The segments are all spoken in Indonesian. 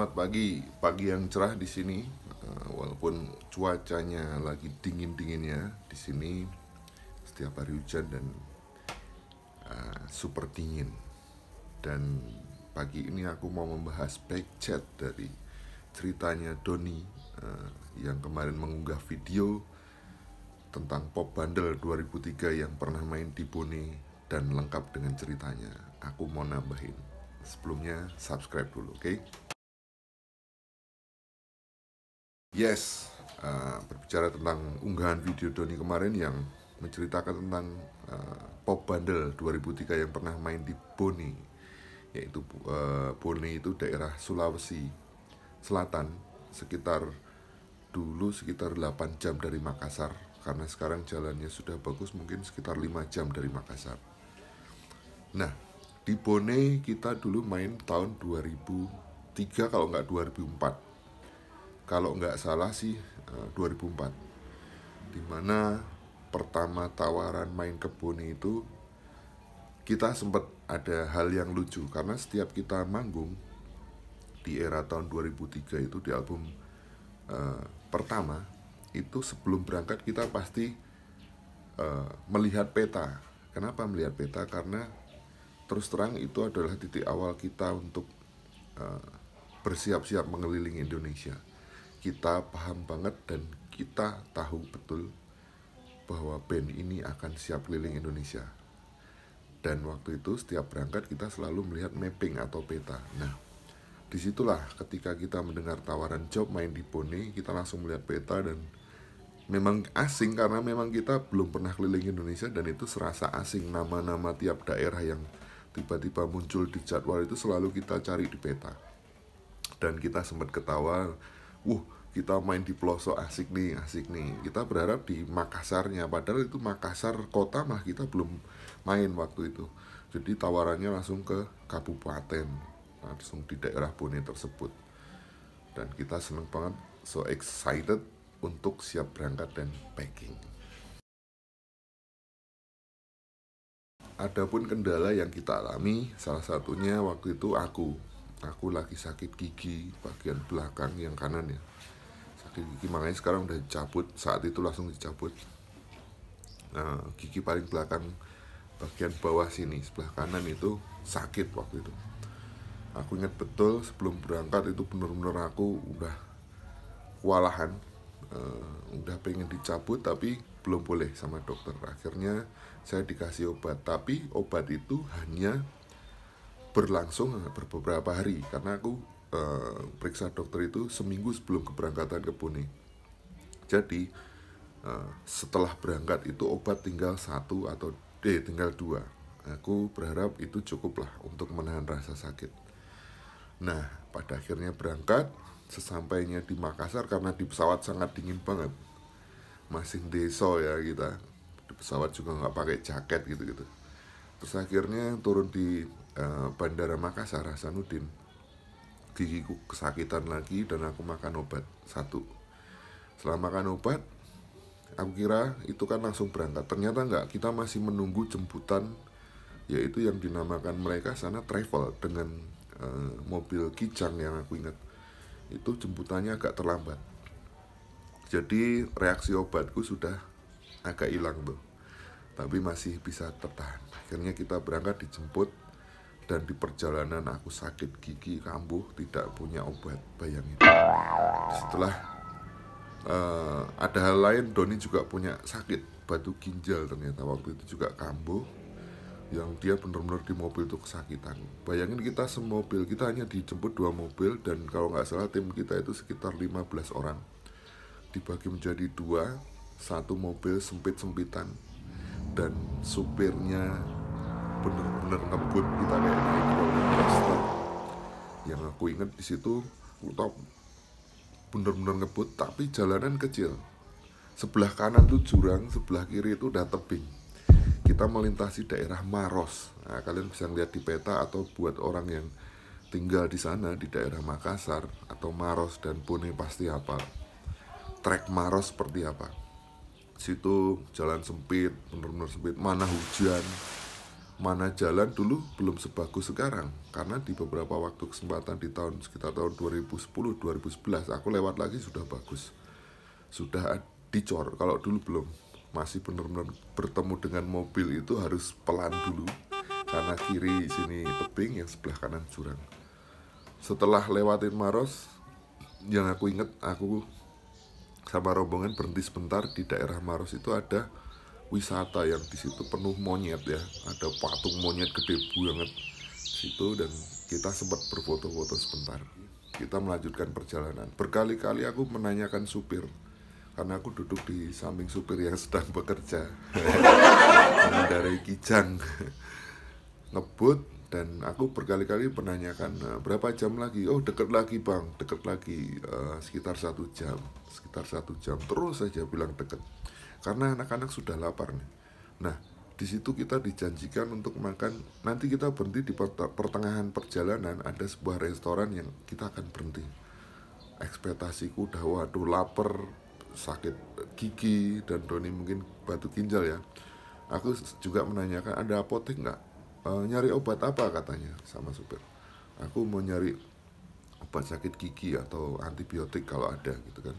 Selamat pagi, pagi yang cerah di sini. Walaupun cuacanya lagi dingin-dinginnya di sini, setiap hari hujan dan super dingin. Dan pagi ini aku mau membahas back chat dari ceritanya Doni yang kemarin mengunggah video tentang Pop Bandel 2003 yang pernah main di Bone dan lengkap dengan ceritanya. Aku mau nambahin. Sebelumnya subscribe dulu, oke? Yes, berbicara tentang unggahan video Doni kemarin yang menceritakan tentang Pop Bandel 2003 yang pernah main di Bone, yaitu Bone itu daerah Sulawesi Selatan, sekitar 8 jam dari Makassar, karena sekarang jalannya sudah bagus, mungkin sekitar 5 jam dari Makassar. Nah, di Bone kita dulu main tahun 2003 kalau nggak 2004. Kalau nggak salah sih 2004, dimana pertama tawaran main ke Bone itu kita sempat ada hal yang lucu, karena setiap kita manggung di era tahun 2003 itu di album pertama itu, sebelum berangkat kita pasti melihat peta. Kenapa melihat peta? Karena terus terang itu adalah titik awal kita untuk bersiap-siap mengelilingi Indonesia. Kita paham banget dan kita tahu betul bahwa band ini akan siap keliling Indonesia. Dan waktu itu setiap berangkat kita selalu melihat mapping atau peta. Nah, disitulah ketika kita mendengar tawaran job main di Bone, kita langsung melihat peta dan memang asing karena memang kita belum pernah keliling Indonesia dan itu serasa asing. Nama-nama tiap daerah yang tiba-tiba muncul di jadwal itu selalu kita cari di peta. Dan kita sempat ketawa, kita main di pelosok, asik nih. Kita berharap di Makassarnya, padahal itu Makassar kota mah kita belum main waktu itu. Jadi tawarannya langsung ke kabupaten, langsung di daerah Bone tersebut. Dan kita seneng banget, so excited untuk siap berangkat dan packing. Adapun kendala yang kita alami, salah satunya waktu itu aku lagi sakit gigi bagian belakang yang kanan ya. Sakit gigi, makanya sekarang udah dicabut, saat itu langsung dicabut. Gigi paling belakang bagian bawah sini sebelah kanan itu sakit waktu itu. Aku ingat betul sebelum berangkat itu bener-bener aku udah kewalahan, udah pengen dicabut tapi belum boleh sama dokter. Akhirnya saya dikasih obat, tapi obat itu hanya berlangsung beberapa hari karena aku periksa dokter itu seminggu sebelum keberangkatan ke Bone. Jadi setelah berangkat itu obat tinggal tinggal 2. Aku berharap itu cukup lah untuk menahan rasa sakit. Nah, pada akhirnya berangkat. Sesampainya di Makassar, karena di pesawat sangat dingin banget, masih deso ya kita, di pesawat juga nggak pakai jaket gitu. Terus akhirnya turun di Bandara Makassar Hasanuddin, gigiku kesakitan lagi dan aku makan obat 1. Setelah makan obat, aku kira itu kan langsung berangkat. Ternyata enggak, kita masih menunggu jemputan, yaitu yang dinamakan mereka sana travel dengan mobil kijang yang aku ingat. Itu jemputannya agak terlambat. Jadi reaksi obatku sudah agak hilang tuh, tapi masih bisa tertahan. Akhirnya kita berangkat, dijemput, dan di perjalanan aku sakit gigi kambuh, tidak punya obat, bayangin. Setelah ada hal lain, Doni juga punya sakit batu ginjal, ternyata waktu itu juga kambuh, yang dia benar-benar di mobil itu kesakitan. Bayangin kita semobil, kita hanya dijemput 2 mobil, dan kalau nggak salah tim kita itu sekitar 15 orang, dibagi menjadi 2, 1 mobil sempit-sempitan, dan supirnya bener-bener ngebut kita kayak naik roller coaster. Yang aku ingat di situ, bener-bener ngebut, tapi jalanan kecil. Sebelah kanan tuh jurang, sebelah kiri itu udah tebing. Kita melintasi daerah Maros. Nah, kalian bisa lihat di peta, atau buat orang yang tinggal di sana di daerah Makassar atau Maros dan Bone pasti hafal trek Maros seperti apa. Situ jalan sempit, benar-benar sempit, mana hujan, mana jalan dulu belum sebagus sekarang, karena di beberapa waktu kesempatan di sekitar tahun 2010-2011 aku lewat lagi sudah bagus, sudah dicor. Kalau dulu belum, masih benar-benar bertemu dengan mobil itu harus pelan dulu karena kiri sini tebing, yang sebelah kanan jurang. Setelah lewatin Maros, yang aku inget, aku sama rombongan berhenti sebentar di daerah Maros. Itu ada wisata yang di situ penuh monyet ya, ada patung monyet gede banget di situ, dan kita sempat berfoto-foto sebentar. Kita melanjutkan perjalanan. Berkali-kali aku menanyakan supir, karena aku duduk di samping supir yang sedang bekerja mengendarai kijang ngebut, dan aku berkali-kali menanyakan berapa jam lagi. Oh, deket lagi bang, deket lagi, sekitar 1 jam, terus saja bilang deket, karena anak-anak sudah lapar nih. Nah, di situ kita dijanjikan untuk makan. Nanti kita berhenti di pertengahan perjalanan, ada sebuah restoran yang kita akan berhenti. Ekspektasiku udah, waduh lapar, sakit gigi, dan Doni mungkin batu ginjal ya. Aku juga menanyakan, ada apotek nggak? Nyari obat apa katanya sama supir. Aku mau nyari obat sakit gigi atau antibiotik kalau ada gitu kan.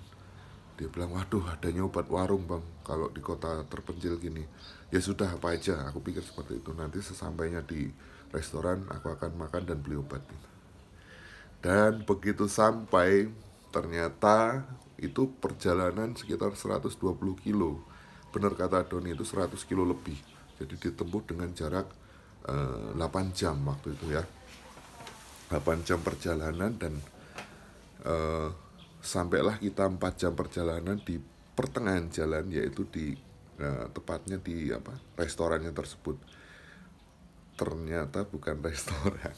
Dia bilang, waduh adanya obat warung bang, kalau di kota terpencil gini. Ya sudah, apa aja, aku pikir seperti itu. Nanti sesampainya di restoran aku akan makan dan beli obat gitu. Dan begitu sampai, ternyata itu perjalanan sekitar 120 kilo. Benar kata Doni, itu 100 kilo lebih. Jadi ditempuh dengan jarak 8 jam waktu itu ya. 8 jam perjalanan, dan sampailah kita 4 jam perjalanan di pertengahan jalan, yaitu di tepatnya di restorannya tersebut. Ternyata bukan restoran.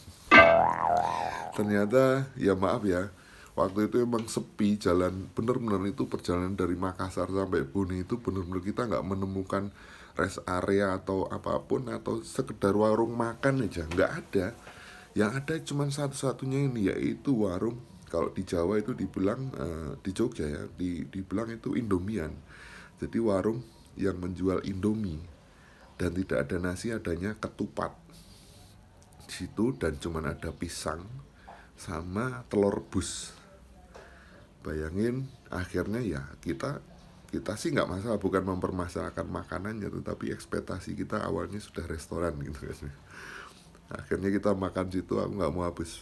Ternyata ya maaf ya, waktu itu emang sepi jalan, bener-bener itu perjalanan dari Makassar sampai Bone itu bener-bener kita nggak menemukan rest area atau apapun, atau sekedar warung makan aja nggak ada. Yang ada cuma satu-satunya ini, yaitu warung, kalau di Jawa itu dibilang, di Jogja ya, dibilang itu Indomian. Jadi warung yang menjual Indomie, dan tidak ada nasi, adanya ketupat di situ, dan cuma ada pisang sama telur rebus. Bayangin, akhirnya ya kita sih nggak masalah, bukan mempermasalahkan makanannya, tetapi ekspektasi kita awalnya sudah restoran gitu kan. Akhirnya kita makan situ, aku nggak mau habis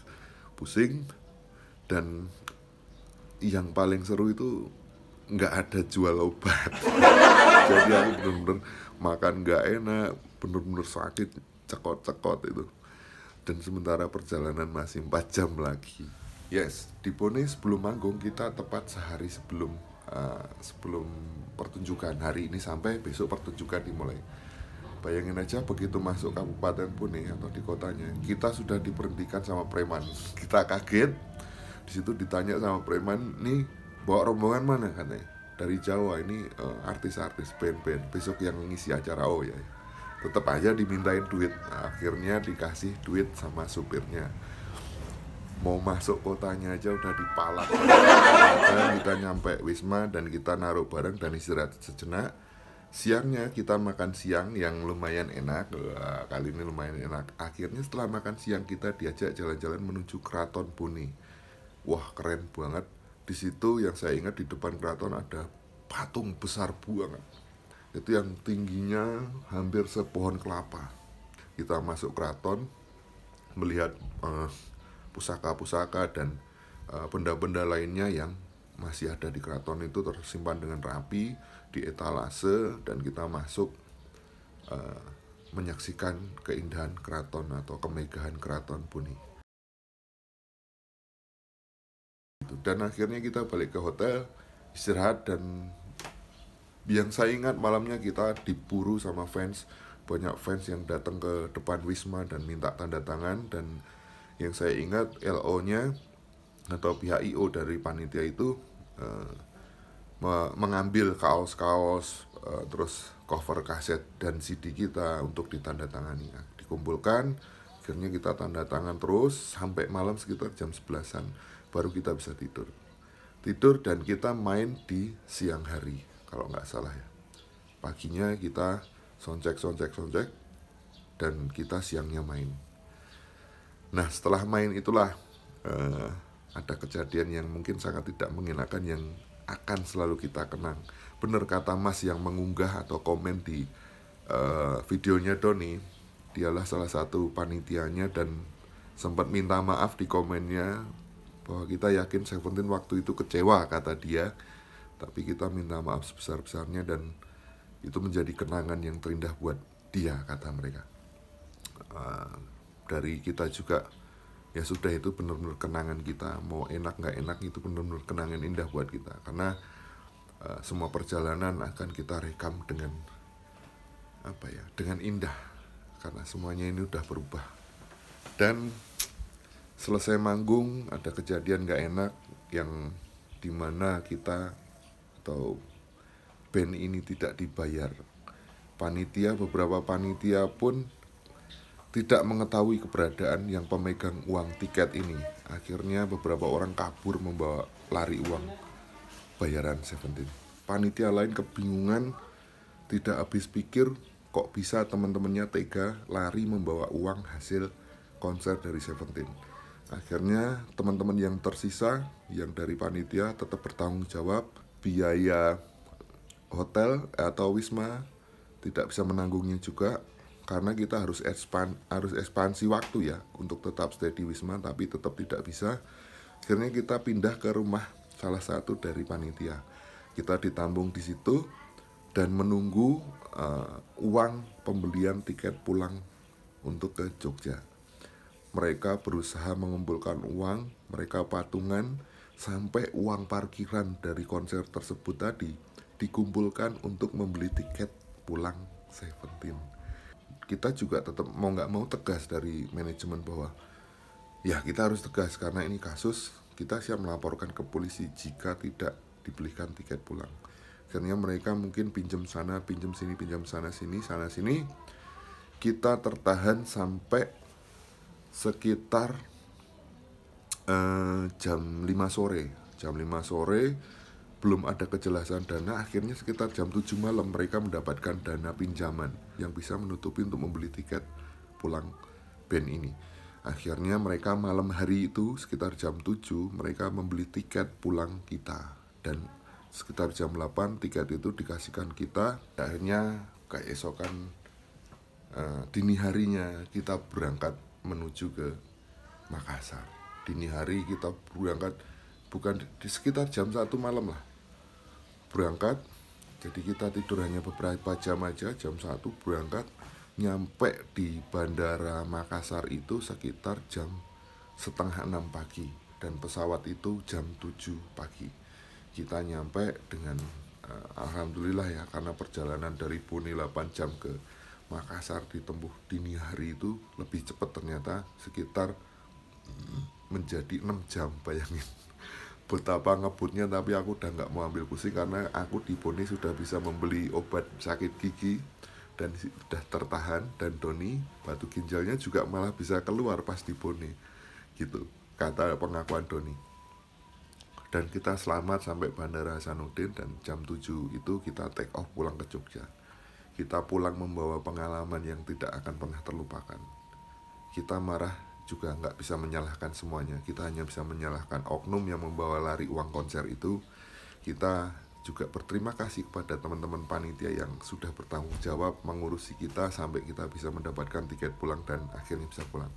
pusing. Dan yang paling seru itu nggak ada jual obat. Jadi aku bener-bener makan nggak enak, bener-bener sakit, cekot-cekot itu. Dan sementara perjalanan masih 4 jam lagi. Yes, di Bone sebelum manggung kita tepat sehari sebelum pertunjukan. Hari ini sampai besok pertunjukan dimulai. Bayangin aja, begitu masuk Kabupaten Bone atau di kotanya, kita sudah diberhentikan sama preman. Kita kaget. Di situ ditanya sama preman, nih bawa rombongan mana katanya. Dari Jawa, ini artis-artis band-band besok yang ngisi acara. Oh ya, tetap aja dimintain duit. Nah, akhirnya dikasih duit sama supirnya. Mau masuk kotanya aja udah dipalak. Dan kita nyampe Wisma, dan kita naruh barang dan istirahat sejenak. Siangnya kita makan siang yang lumayan enak. Kali ini lumayan enak. Akhirnya setelah makan siang kita diajak jalan-jalan menuju Keraton Bone. Wah, keren banget. Di situ yang saya ingat, di depan keraton ada patung besar banget. Itu yang tingginya hampir sepohon kelapa. Kita masuk keraton, melihat pusaka-pusaka dan benda-benda lainnya yang masih ada di keraton itu tersimpan dengan rapi di etalase, dan kita masuk menyaksikan keindahan keraton atau kemegahan Keraton Bone. Dan akhirnya kita balik ke hotel, istirahat, dan yang saya ingat malamnya kita diburu sama fans. Banyak fans yang datang ke depan Wisma dan minta tanda tangan. Dan yang saya ingat, LO-nya atau pihak IO dari panitia itu mengambil kaos-kaos, terus cover kaset dan CD kita untuk ditandatangani. Dikumpulkan, akhirnya kita tanda tangan terus sampai malam sekitar jam 11-an, baru kita bisa tidur. Dan kita main di siang hari kalau nggak salah ya. Paginya kita soundcheck, dan kita siangnya main. Nah setelah main itulah ada kejadian yang mungkin sangat tidak mengenakan yang akan selalu kita kenang. Bener kata Mas yang mengunggah atau komen di videonya Doni, dialah salah satu panitianya dan sempat minta maaf di komennya bahwa kita yakin Seventeen waktu itu kecewa kata dia, tapi kita minta maaf sebesar-besarnya dan itu menjadi kenangan yang terindah buat dia kata mereka. Dari kita juga ya sudah, itu benar-benar kenangan kita, mau enak nggak enak itu benar-benar kenangan indah buat kita, karena semua perjalanan akan kita rekam dengan dengan indah, karena semuanya ini udah berubah. Dan selesai manggung ada kejadian nggak enak yang dimana kita atau band ini tidak dibayar. Beberapa panitia pun tidak mengetahui keberadaan yang pemegang uang tiket ini. Akhirnya beberapa orang kabur membawa lari uang bayaran Seventeen. Panitia lain kebingungan, tidak habis pikir kok bisa teman-temannya tega lari membawa uang hasil konser dari Seventeen. Akhirnya teman-teman yang tersisa yang dari panitia tetap bertanggung jawab, biaya hotel atau wisma tidak bisa menanggungnya juga, karena kita harus ekspansi waktu ya untuk tetap stay di wisma, tapi tetap tidak bisa. Akhirnya kita pindah ke rumah salah satu dari panitia. Kita ditambung di situ dan menunggu uang pembelian tiket pulang untuk ke Jogja. Mereka berusaha mengumpulkan uang, mereka patungan sampai uang parkiran dari konser tersebut tadi dikumpulkan untuk membeli tiket pulang Seventeen. Kita juga tetap mau nggak mau tegas dari manajemen bahwa ya kita harus tegas, karena ini kasus, kita siap melaporkan ke polisi jika tidak dibelikan tiket pulang. Akhirnya mereka mungkin pinjam sana, pinjam sini, pinjam sana sini. Kita tertahan sampai sekitar jam 5 sore. Jam 5 sore belum ada kejelasan dana. Akhirnya sekitar jam 7 malam mereka mendapatkan dana pinjaman yang bisa menutupi untuk membeli tiket pulang band ini. Akhirnya mereka malam hari itu sekitar jam 7 mereka membeli tiket pulang kita, dan sekitar jam 8 tiket itu dikasihkan kita. Akhirnya keesokan dini harinya kita berangkat menuju ke Makassar. Dini hari kita berangkat, bukan di sekitar jam 1 malam lah berangkat. Jadi kita tidur hanya beberapa jam aja. Jam 1 berangkat, nyampe di bandara Makassar itu sekitar jam setengah 6 pagi, dan pesawat itu jam 7 pagi. Kita nyampe dengan alhamdulillah ya, karena perjalanan dari Bone 8 jam ke Makassar ditempuh dini hari itu lebih cepat ternyata, sekitar menjadi 6 jam. Bayangin betapa ngebutnya, tapi aku udah nggak mau ambil pusing karena aku di Bone sudah bisa membeli obat sakit gigi dan sudah tertahan, dan Doni batu ginjalnya juga malah bisa keluar pas di Bone gitu, kata pengakuan Doni. Dan kita selamat sampai Bandara Hasanuddin, dan jam 7 itu kita take off pulang ke Jogja. Kita pulang membawa pengalaman yang tidak akan pernah terlupakan. Kita marah juga nggak bisa menyalahkan semuanya, kita hanya bisa menyalahkan oknum yang membawa lari uang konser itu. Kita juga berterima kasih kepada teman-teman panitia yang sudah bertanggung jawab mengurusi kita sampai kita bisa mendapatkan tiket pulang dan akhirnya bisa pulang.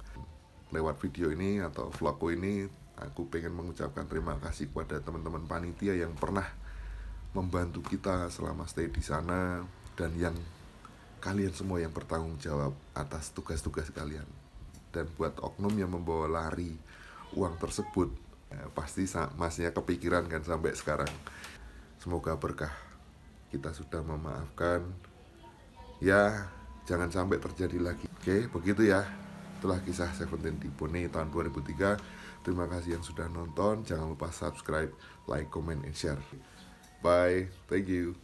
Lewat video ini atau vlogku ini, aku pengen mengucapkan terima kasih kepada teman-teman panitia yang pernah membantu kita selama stay di sana, dan yang kalian semua yang bertanggung jawab atas tugas-tugas kalian. Dan buat oknum yang membawa lari uang tersebut, pasti masnya kepikiran kan sampai sekarang. Semoga berkah. Kita sudah memaafkan. Ya, jangan sampai terjadi lagi. Oke, begitu ya. Itulah kisah Seventeen di Bone tahun 2003. Terima kasih yang sudah nonton. Jangan lupa subscribe, like, comment, and share. Bye. Thank you.